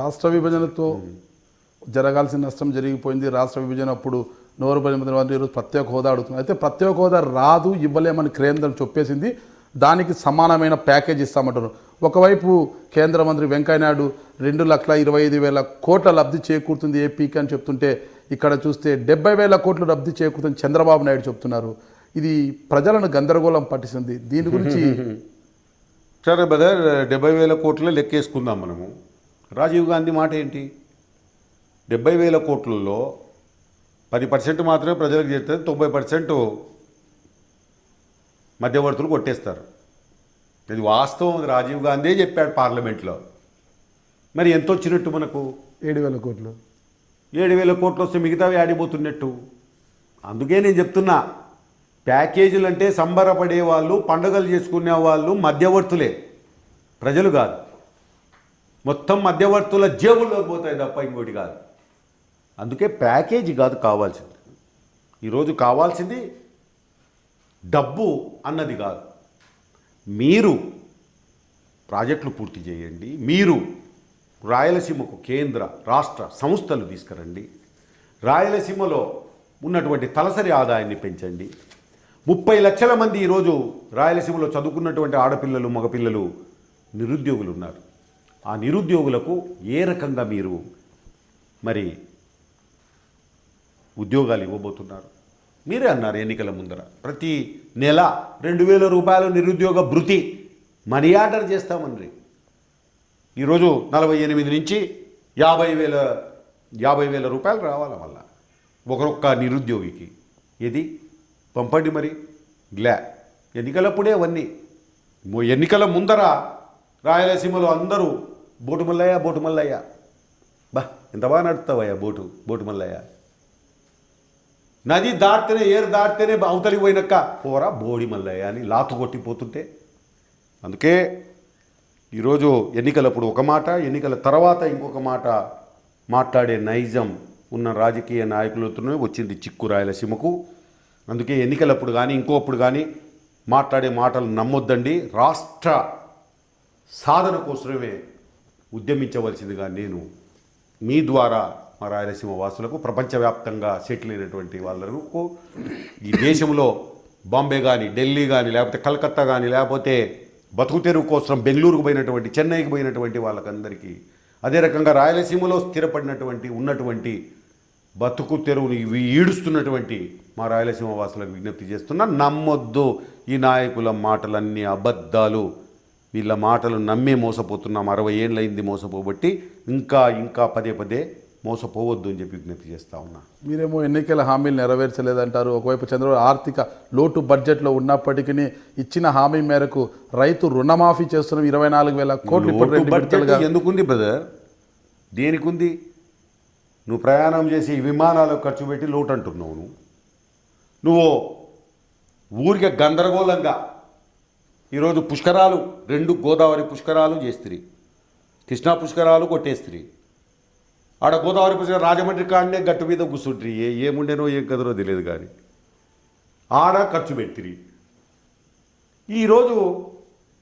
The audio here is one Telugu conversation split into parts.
రాష్ట్ర విభజనతో జరగాల్సిన నష్టం జరిగిపోయింది. రాష్ట్ర విభజన అప్పుడు నోరు ఈరోజు ప్రత్యేక హోదా అడుగుతున్నారు. అయితే ప్రత్యేక హోదా రాదు, ఇవ్వలేమని కేంద్రం చెప్పేసింది. దానికి సమానమైన ప్యాకేజ్ ఇస్తామంటారు. ఒకవైపు కేంద్ర మంత్రి వెంకయ్యనాయుడు 2,25,000 కోట్ల లబ్ధి చేకూరుతుంది ఏపీకి అని చెప్తుంటే, ఇక్కడ చూస్తే 70,000 కోట్లు లబ్ధి చేకూరుతుంది చంద్రబాబు నాయుడు చెప్తున్నారు. ఇది ప్రజలను గందరగోళం పట్టిస్తుంది. దీని గురించి సరే బ్రదర్, 70,000 కోట్ల లెక్కేసుకుందాం మనము. రాజీవ్ గాంధీ మాట ఏంటి? 70,000 కోట్లలో 10% మాత్రమే ప్రజలకు చేస్తుంది, 90% మధ్యవర్తులు కొట్టేస్తారు. ఇది వాస్తవం. రాజీవ్ గాంధీ చెప్పాడు పార్లమెంట్లో. మరి ఎంత వచ్చినట్టు మనకు? 7,000 కోట్లు. 7,000 కోట్లు వస్తే మిగతావి ఆడిపోతున్నట్టు. అందుకే నేను చెప్తున్నా, ప్యాకేజీలు అంటే సంబరపడే వాళ్ళు, పండుగలు చేసుకునే వాళ్ళు మధ్యవర్తులే, ప్రజలు కాదు. మొత్తం మధ్యవర్తుల జేబుల్లోకి పోతాయి తప్ప ఇంకోటి కాదు. అందుకే ప్యాకేజీ కాదు కావాల్సింది. ఈరోజు కావాల్సింది డబ్బు అన్నది కాదు. మీరు ప్రాజెక్టులు పూర్తి చేయండి, మీరు రాయలసీమకు కేంద్ర రాష్ట్ర సంస్థలు తీసుకురండి, రాయలసీమలో ఉన్నటువంటి తలసరి ఆదాయాన్ని పెంచండి. 30 లక్షల మంది ఈరోజు రాయలసీమలో చదువుకున్నటువంటి ఆడపిల్లలు, మగపిల్లలు నిరుద్యోగులు ఉన్నారు. ఆ నిరుద్యోగులకు ఏ రకంగా మీరు మరి ఉద్యోగాలు ఇవ్వబోతున్నారు? మీరే అన్నారు ఎన్నికల ముందర, ప్రతి నెల 2,000 రూపాయలు నిరుద్యోగ భృతి మనీ ఆర్డర్ చేస్తామని. ఈరోజు 48 నుంచి 50,000 రూపాయలు రావాలి మళ్ళా ఒక్కొక్క నిరుద్యోగికి. ఏది పంపండి మరి. ఎన్నికలప్పుడే అవన్నీ. ఎన్నికల ముందర రాయలసీమలో అందరూ బోటు మల్లయ్య బా ఎంత బాగా నడుస్తావయ్యా బోటు మల్లయ్య. నది దాటితేనే, ఏరు దాటితేనే అవతలికి పోయినక్క పోరా బోడి మల్లయ్య అని లాతు కొట్టిపోతుంటే. అందుకే ఈరోజు ఎన్నికలప్పుడు ఒక మాట, ఎన్నికల తర్వాత ఇంకొక మాట మాట్లాడే నైజం ఉన్న రాజకీయ నాయకులతోనే వచ్చింది చిక్కు రాయలసీమకు. అందుకే ఎన్నికలప్పుడు కానీ ఇంకోప్పుడు కానీ మాట్లాడే మాటలు నమ్మొద్దండి. రాష్ట్ర సాధన కోసమే ఉద్యమించవలసిందిగా నేను మీ ద్వారా మా రాయలసీమ వాసులకు, ప్రపంచవ్యాప్తంగా సెటిల్ అయినటువంటి వాళ్ళకు, ఈ దేశంలో బాంబే కానీ, ఢిల్లీ కానీ, లేకపోతే కలకత్తా కానీ, లేకపోతే బతుకు తెరువు కోసం బెంగళూరుకు పోయినటువంటి, చెన్నైకి పోయినటువంటి వాళ్ళకందరికీ, అదే రకంగా రాయలసీమలో స్థిరపడినటువంటి ఉన్నటువంటి బతుకు తెరువుని ఈడుస్తున్నటువంటి మా రాయలసీమ వాసులకు విజ్ఞప్తి చేస్తున్నా, నమ్మొద్దు ఈ నాయకుల మాటలన్నీ అబద్ధాలు. వీళ్ళ మాటలు నమ్మే మోసపోతున్నాం. 60 ఏళ్ళైంది మోసపోబట్టి. ఇంకా పదే మోసపోవద్దు అని చెప్పి విజ్ఞప్తి చేస్తూ ఉన్నా. మీరేమో ఎన్నికల హామీలు నెరవేర్చలేదంటారు. ఒకవైపు చంద్రబాబు ఆర్థిక లోటు బడ్జెట్లో ఉన్నప్పటికీ ఇచ్చిన హామీ మేరకు రైతు రుణమాఫీ చేస్తున్నాం 24,000 కోట్లు. ఎందుకుంది బ్రదర్? దేనికుంది? నువ్వు ప్రయాణం చేసి విమానాలకు ఖర్చు పెట్టి లోటు అంటున్నావు. నువ్వు ఊరికే గందరగోళంగా ఈరోజు పుష్కరాలు 2 గోదావరి పుష్కరాలు చేస్తిరి, కృష్ణా పుష్కరాలు కొట్టేస్తిరి. ఆడ గోదావరి పుష్కర రాజమండ్రి కాడనే గట్టు మీద కూర్చుంట్రి. ఏముండేనో ఏం కదరో తెలియదు కానీ ఆడ ఖర్చు పెట్టిరి. ఈరోజు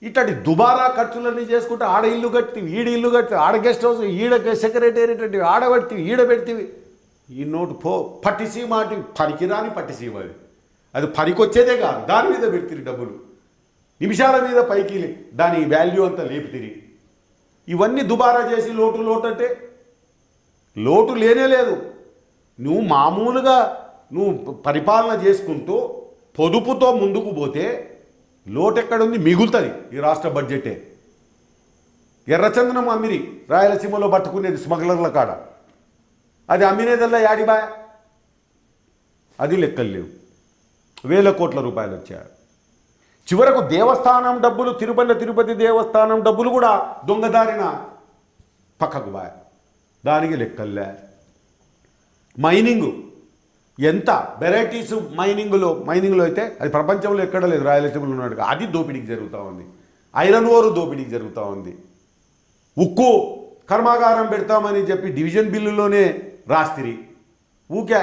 ఇట్లాంటి దుబారా ఖర్చులన్నీ చేసుకుంటే ఆడ ఇల్లు కట్టివి, ఈడ ఇల్లు కట్టివి, ఆడ గెస్ట్ హౌస్, ఈడ సెక్రటేరియట్ అంటే ఆడ పెడితివి, ఈడ పెడితివి. ఈ నోటు పట్టిసీమ అంటే పనికిరాని పట్టిసీమ. అది పనికొచ్చేదే కాదు, దాని మీద పెడితిరి డబ్బులు. నిమిషాల మీద పైకి దాని వాల్యూ అంతా లేపితిరి. ఇవన్నీ దుబారా చేసి లోటు అంటే లోటు లేనే లేదు. నువ్వు మామూలుగా నువ్వు పరిపాలన చేసుకుంటూ పొదుపుతో ముందుకు పోతే లోటు ఎక్కడుంది? మిగులుతుంది ఈ రాష్ట్ర బడ్జెటే. ఎర్రచందనం అమ్మిరి రాయలసీమలో పట్టుకునేది స్మగ్లర్ల కాడ, అది అమ్మినేదల్లా యాడిబా, అది లెక్కలు లేవు. 1,000 కోట్ల రూపాయలు వచ్చారు. చివరకు దేవస్థానం డబ్బులు, తిరుపతి దేవస్థానం డబ్బులు కూడా దొంగదారిన పక్కకు బాయ్, దానికి లెక్కల్లే. మైనింగ్ ఎంత వెరైటీస్ మైనింగ్లో అయితే అది ప్రపంచంలో ఎక్కడ లేదు, రాయలసీమలో ఉన్నట్టుగా. అది దోపిడీకి జరుగుతూ ఉంది. ఐరన్ ఓరు దోపిడీకి జరుగుతూ ఉంది. ఉక్కు కర్మాగారం పెడతామని చెప్పి డివిజన్ బిల్లులోనే రాస్తిరి. ఊకే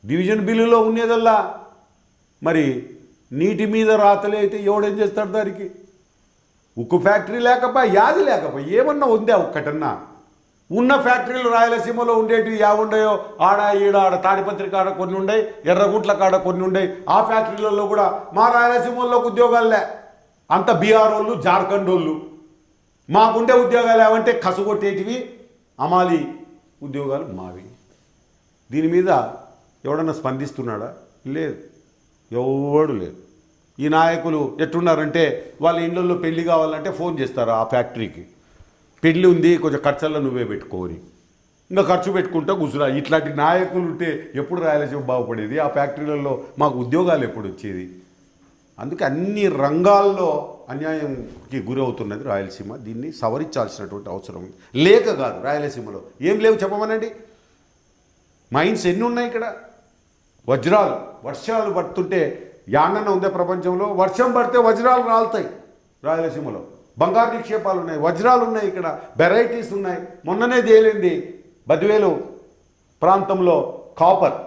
డివిజన్ బిల్లులో ఉండేదల్లా మరి నీటి మీద రాతలే అయితే ఎవడేం చేస్తాడు దానికి? ఉక్కు ఫ్యాక్టరీ లేకపోయి యాది లేకపోయి ఏమన్నా ఉందా ఒక్కటన్నా ఉన్న ఫ్యాక్టరీలు రాయలసీమలో ఉండేటివి ఉండయో ఆడ తాడిపత్రి కాడ కొన్ని ఉండయి, ఎర్రగుంట్ల కాడ కొన్ని ఉండయి. ఆ ఫ్యాక్టరీలలో కూడా మా రాయలసీమలోకి ఉద్యోగాలే, అంత బీహార్ వాళ్ళు జార్ఖండ్ వాళ్ళు. మాకుండే ఉద్యోగాలు ఏమంటే కసుగొట్టేటివి అమాలి ఉద్యోగాలు మావి. దీని మీద ఎవడన్నా స్పందిస్తున్నాడా? లేదు, ఎవడు లేదు. ఈ నాయకులు ఎట్టున్నారంటే వాళ్ళ ఇళ్ళల్లో పెళ్లి కావాలంటే ఫోన్ చేస్తారు ఆ ఫ్యాక్టరీకి, పెళ్ళి ఉంది కొంచెం ఖర్చుల్లో నువ్వే పెట్టుకోని, ఇంకా ఖర్చు పెట్టుకుంటా కూర్చురా. ఇట్లాంటి నాయకులు ఉంటే ఎప్పుడు రాయలసీమ బాగుపడేది? ఆ ఫ్యాక్టరీలలో మాకు ఉద్యోగాలు ఎప్పుడు వచ్చేది? అందుకే అన్ని రంగాల్లో అన్యాయంకి గురవుతున్నది రాయలసీమ. దీన్ని సవరించాల్సినటువంటి అవసరం ఉంది. లేక కాదు, రాయలసీమలో ఏం లేవు చెప్పమనండి. మైన్స్ ఎన్ని ఉన్నాయి ఇక్కడ? వజ్రాలు, వర్షాలు పడుతుంటే యానన్న ఉందే ప్రపంచంలో, వర్షం పడితే వజ్రాలు రాలుతాయి. రాయలసీమలో బంగారు నిక్షేపాలు ఉన్నాయి, వజ్రాలు ఉన్నాయి, ఇక్కడ వెరైటీస్ ఉన్నాయి. మొన్ననే తేలింది బద్వేలు ప్రాంతంలో కాపర్,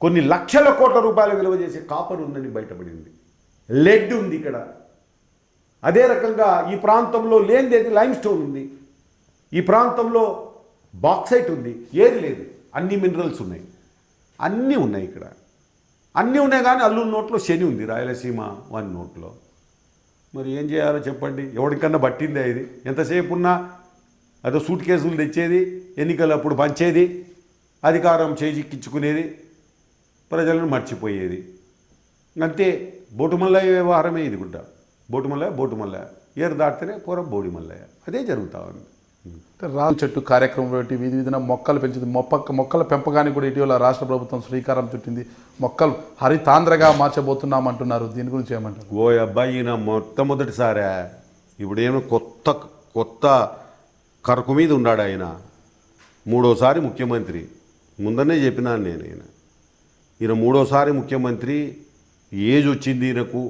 కొన్ని లక్షల కోట్ల రూపాయలు విలువ చేసే కాపర్ ఉందని బయటపడింది. లెడ్ ఉంది ఇక్కడ. అదే రకంగా ఈ ప్రాంతంలో లేనిదేది లైమ్ స్టోన్ ఉంది, ఈ ప్రాంతంలో బాక్సైట్ ఉంది. ఏది లేదు, అన్ని మినరల్స్ ఉన్నాయి, అన్నీ ఉన్నాయి ఇక్కడ. అన్నీ ఉన్నాయి కానీ అల్లు నోట్లో శని ఉంది రాయలసీమ వన్ నోట్లో. మరి ఏం చేయాలో చెప్పండి? ఎవరికన్నా పట్టిందే ఇది? ఎంతసేపు ఉన్నా అదో సూట్ కేసులు తెచ్చేది, ఎన్నికలప్పుడు పంచేది, అధికారం చేజిక్కించుకునేది, ప్రజలను మర్చిపోయేది. అంతే. బోటుమల్లయ్య వ్యవహారమే ఇది కూడా. బోటుమల్లయ్య ఏరు దాటితేనే పూరం బోడి మల్లయ్య. అదే జరుగుతూ ఉంది. రాజు చెట్టు కార్యక్రమం పెట్టి వీధి వీధిన మొక్కలు పెంచింది. మొక్కల పెంపకానికి కూడా ఇటీవల రాష్ట్ర ప్రభుత్వం శ్రీకారం చుట్టింది. మొక్కలు హరితాంధ్రగా మార్చబోతున్నామంటున్నారు. దీని గురించి ఏమంటారు? ఓ అబ్బాయి, ఈయన మొట్టమొదటిసారా ఇప్పుడేమో కొత్త కరకు మీద ఉన్నాడు ఆయన. మూడోసారి ముఖ్యమంత్రి. ముందనే చెప్పినాను నేను, ఈయన మూడోసారి ముఖ్యమంత్రి. ఏజ్ వచ్చింది ఈయనకు.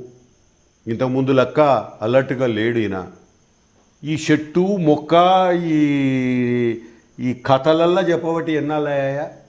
ఇంతకుముందు లెక్క అలర్ట్గా లేడు ఈయన. ఈ చెట్టు మొక్క ఈ కథలల్లా చెప్పబట్టి ఎన్నాళ్ళయ్యా?